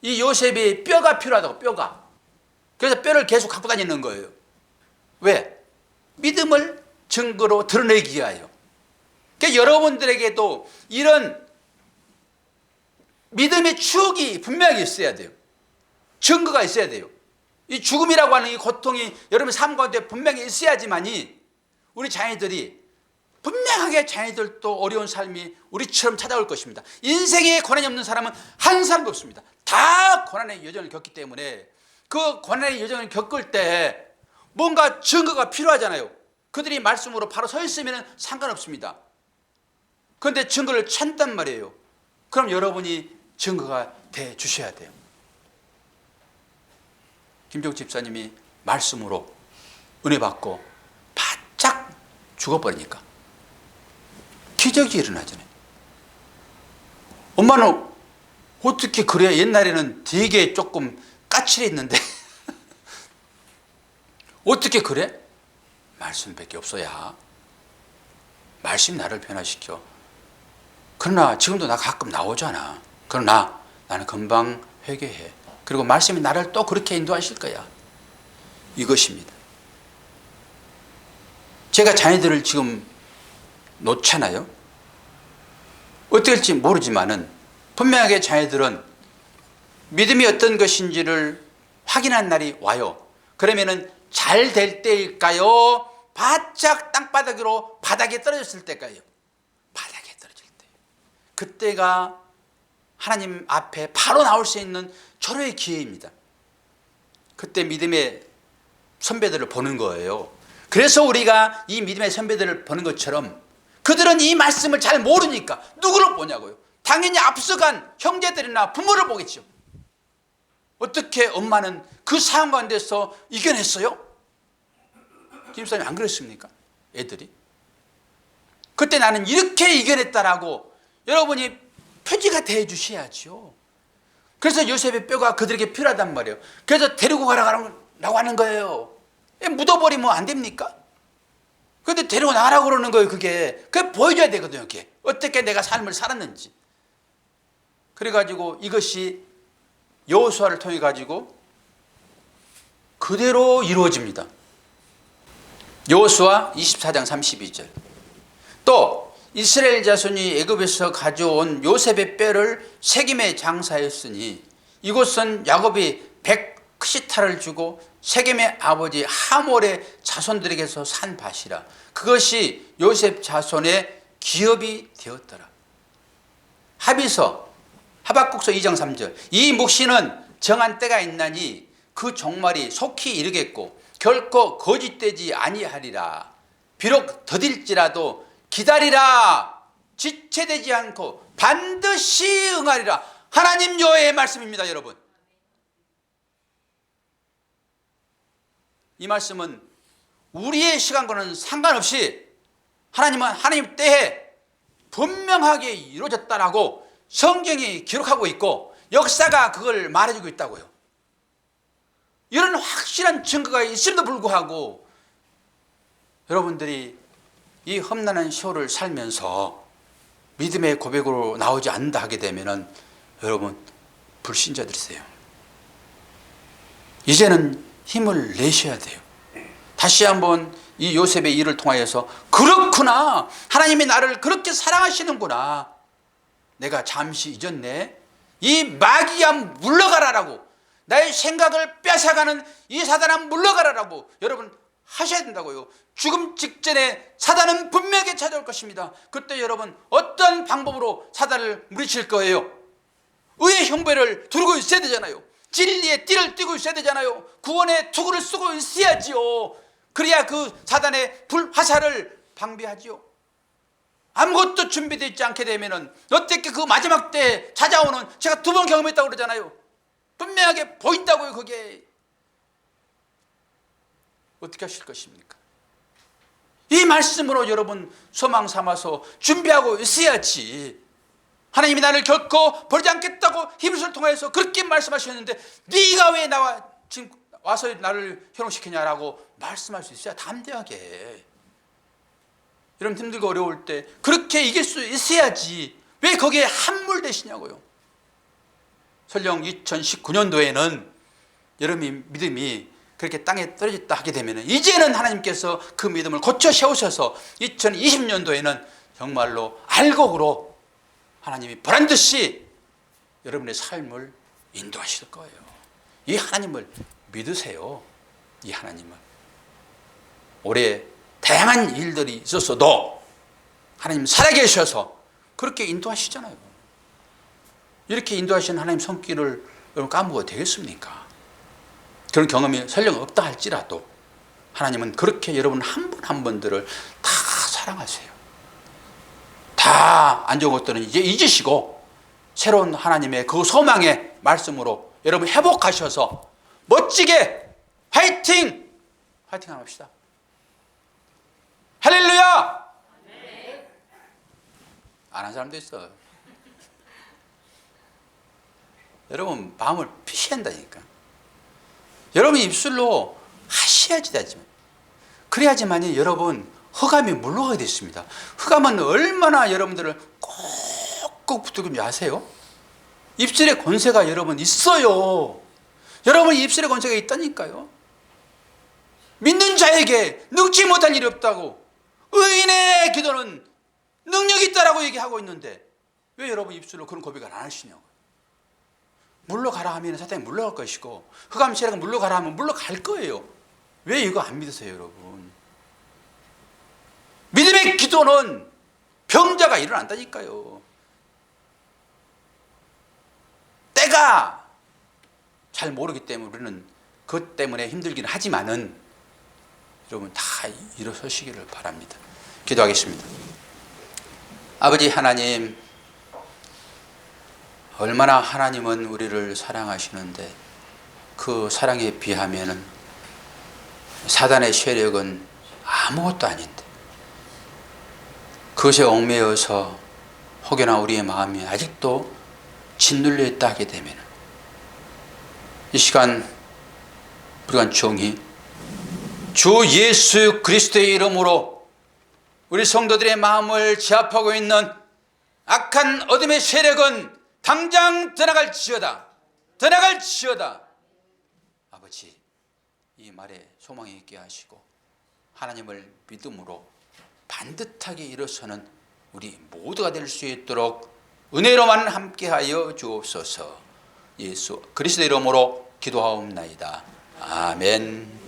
이 요셉의 뼈가 필요하다고, 뼈가. 그래서 뼈를 계속 갖고 다니는 거예요. 왜? 믿음을 증거로 드러내기 위하여. 그러니까 여러분들에게도 이런 믿음의 추억이 분명하게 있어야 돼요. 증거가 있어야 돼요. 이 죽음이라고 하는 이 고통이 여러분 삶 가운데 분명히 있어야지만이 우리 자녀들이 분명하게 자녀들도 어려운 삶이 우리처럼 찾아올 것입니다. 인생에 고난이 없는 사람은 한 사람도 없습니다. 다 고난의 여정을 겪기 때문에 그 고난의 여정을 겪을 때 뭔가 증거가 필요하잖아요. 그들이 말씀으로 바로 서 있으면 상관없습니다. 그런데 증거를 찾단 말이에요. 그럼 여러분이 증거가 돼 주셔야 돼요. 김종 집사님이 말씀으로 은혜 받고 바짝 죽어버리니까 기적이 일어나잖아요. 엄마는 어떻게 그래? 옛날에는 되게 조금 까칠했는데 어떻게 그래? 말씀밖에 없어야. 말씀이 나를 변화시켜. 그러나 지금도 나 가끔 나오잖아. 그러나 나는 금방 회개해. 그리고 말씀이 나를 또 그렇게 인도하실 거야. 이것입니다. 제가 자녀들을 지금 놓잖아요. 어떻게 할지 모르지만은 분명하게 자녀들은 믿음이 어떤 것인지를 확인한 날이 와요. 그러면은 잘 될 때일까요? 바짝 땅바닥으로 바닥에 떨어졌을 때일까요? 바닥에 떨어질 때. 그때가 하나님 앞에 바로 나올 수 있는 절호의 기회입니다. 그때 믿음의 선배들을 보는 거예요. 그래서 우리가 이 믿음의 선배들을 보는 것처럼 그들은 이 말씀을 잘 모르니까 누구를 보냐고요? 당연히 앞서간 형제들이나 부모를 보겠죠. 어떻게 엄마는 그 상황 가운데서 이겨냈어요? 김사님 안 그랬습니까? 애들이. 그때 나는 이렇게 이겨냈다라고 여러분이 표지가 돼 주셔야죠. 그래서 요셉의 뼈가 그들에게 필요하단 말이에요. 그래서 데리고 가라고 하는 거예요. 묻어버리면 안 됩니까? 그런데 데리고 나가라고 그러는 거예요. 그게 보여줘야 되거든요. 그게 어떻게 내가 삶을 살았는지. 그래가지고 이것이 여호수아를 통해 가지고 그대로 이루어집니다. 여호수아 24장 32절. 또 이스라엘 자손이 애굽에서 가져온 요셉의 뼈를 세겜에 장사했으니 이곳은 야곱이 100크시타를 주고 세겜의 아버지 하몰의 자손들에게서 산 밭이라. 그것이 요셉 자손의 기업이 되었더라. 하박국서 2장 3절. 이 묵시는 정한 때가 있나니 그 종말이 속히 이르겠고 결코 거짓되지 아니하리라. 비록 더딜지라도 기다리라. 지체되지 않고 반드시 응하리라. 하나님 여호와의 말씀입니다. 여러분, 이 말씀은 우리의 시간과는 상관없이 하나님은 하나님 때에 분명하게 이루어졌다라고 성경이 기록하고 있고 역사가 그걸 말해주고 있다고요. 이런 확실한 증거가 있음에도 불구하고 여러분들이 이 험난한 시호를 살면서 믿음의 고백으로 나오지 않는다 하게 되면은 여러분 불신자들이세요. 이제는 힘을 내셔야 돼요. 다시 한번 이 요셉의 일을 통하여서 그렇구나, 하나님이 나를 그렇게 사랑하시는구나, 내가 잠시 잊었네, 이 마귀야 물러가라라고, 나의 생각을 뺏어가는 이 사단아 물러가라라고 여러분 하셔야 된다고요. 죽음 직전에 사단은 분명히 찾아올 것입니다. 그때 여러분 어떤 방법으로 사단을 물리칠 거예요? 의의 형배를 두르고 있어야 되잖아요. 진리의 띠를 띠고 있어야 되잖아요. 구원의 투구를 쓰고 있어야지요. 그래야 그 사단의 불화살을 방비하지요. 아무것도 준비되어 있지 않게 되면은 어떻게 그 마지막 때 찾아오는, 제가 2번 경험했다고 그러잖아요. 분명하게 보인다고요. 그게 어떻게 하실 것입니까? 이 말씀으로 여러분 소망 삼아서 준비하고 있어야지. 하나님이 나를 결코 버리지 않겠다고 히브리서를 통해서 그렇게 말씀하셨는데 네가 왜 나와 지금 와서 나를 현혹시키냐라고 말씀할 수 있어야 담대하게. 여러분 힘들고 어려울 때 그렇게 이길 수 있어야지. 왜 거기에 함몰되시냐고요. 설령 2019년도에는 여러분이 믿음이 그렇게 땅에 떨어졌다 하게 되면 이제는 하나님께서 그 믿음을 고쳐 세우셔서 2020년도에는 정말로 알곡으로 하나님이 보란듯이 여러분의 삶을 인도하실 거예요. 이 하나님을 믿으세요. 이 하나님을. 올해 다양한 일들이 있었어도 하나님 살아계셔서 그렇게 인도하시잖아요. 이렇게 인도하시는 하나님 손길을 여러분 까먹어도 되겠습니까? 그런 경험이 설령 없다 할지라도 하나님은 그렇게 여러분 한 분 한 분들을 다 사랑하세요. 다 안 좋은 것들은 이제 잊으시고 새로운 하나님의 그 소망의 말씀으로 여러분 회복하셔서 멋지게 화이팅! 화이팅 한번 합시다. 할렐루야! 안 한 사람도 있어. 여러분 마음을 피셔야 한다니까. 여러분 입술로 하셔야지 되지만, 그래야지만이 여러분 흑암이 물러가게 됐습니다. 흑암은 얼마나 여러분들을 꼭꼭 붙들고 아세요? 입술의 권세가 여러분 있어요. 여러분 입술의 권세가 있다니까요. 믿는 자에게 능치 못할 일이 없다고, 의인의 기도는 능력이 있다라고 얘기하고 있는데 왜 여러분 입술로 그런 고백을 안 하시냐고. 물러가라 하면 사탄이 물러갈 것이고, 흑암 세력은 물러가라 하면 물러갈 거예요. 왜 이거 안 믿으세요 여러분? 믿음의 기도는 병자가 일어난다니까요. 때가 잘 모르기 때문에 우리는 그것 때문에 힘들기는 하지만은 여러분 다 일어서시기를 바랍니다. 기도하겠습니다. 아버지 하나님, 얼마나 하나님은 우리를 사랑하시는데 그 사랑에 비하면은 사단의 세력은 아무것도 아닌데 그것에 얽매여서 혹여나 우리의 마음이 아직도 짓눌려 있다 하게 되면 이 시간 우리가 종이 주 예수 그리스도의 이름으로 우리 성도들의 마음을 제압하고 있는 악한 어둠의 세력은 당장 떠나갈지어다. 떠나갈지어다. 아버지, 이 말에 소망이 있게 하시고 하나님을 믿음으로 반듯하게 일어서는 우리 모두가 될 수 있도록 은혜로만 함께하여 주옵소서. 예수 그리스도 이름으로 기도하옵나이다. 아멘.